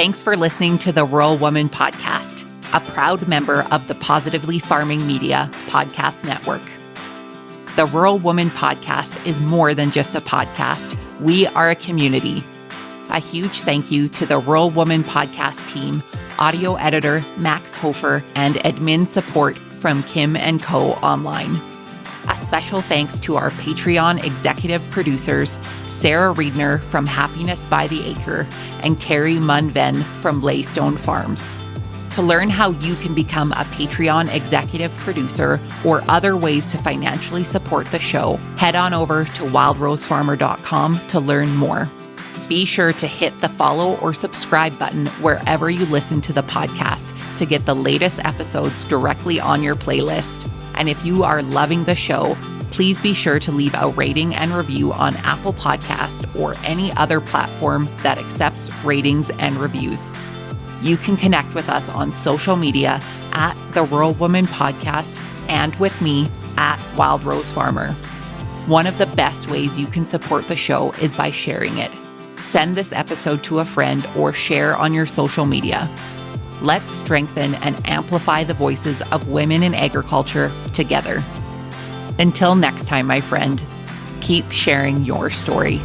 Thanks for listening to the Rural Woman Podcast, a proud member of the Positively Farming Media Podcast Network. The Rural Woman Podcast is more than just a podcast. We are a community. A huge thank you to the Rural Woman Podcast team, audio editor Max Hofer, and admin support from Kim & Co. Online. A special thanks to our Patreon executive producers, Sarah Riedner from Happiness by the Acre and Carrie Munven from Laystone Farms. To learn how you can become a Patreon executive producer or other ways to financially support the show, head on over to wildrosefarmer.com to learn more. Be sure to hit the follow or subscribe button wherever you listen to the podcast to get the latest episodes directly on your playlist. And if you are loving the show, please be sure to leave a rating and review on Apple Podcast or any other platform that accepts ratings and reviews. You can connect with us on social media at The Rural Woman Podcast and with me at Wild Rose Farmer. One of the best ways you can support the show is by sharing it. Send this episode to a friend or share on your social media. Let's strengthen and amplify the voices of women in agriculture together. Until next time, my friend, keep sharing your story.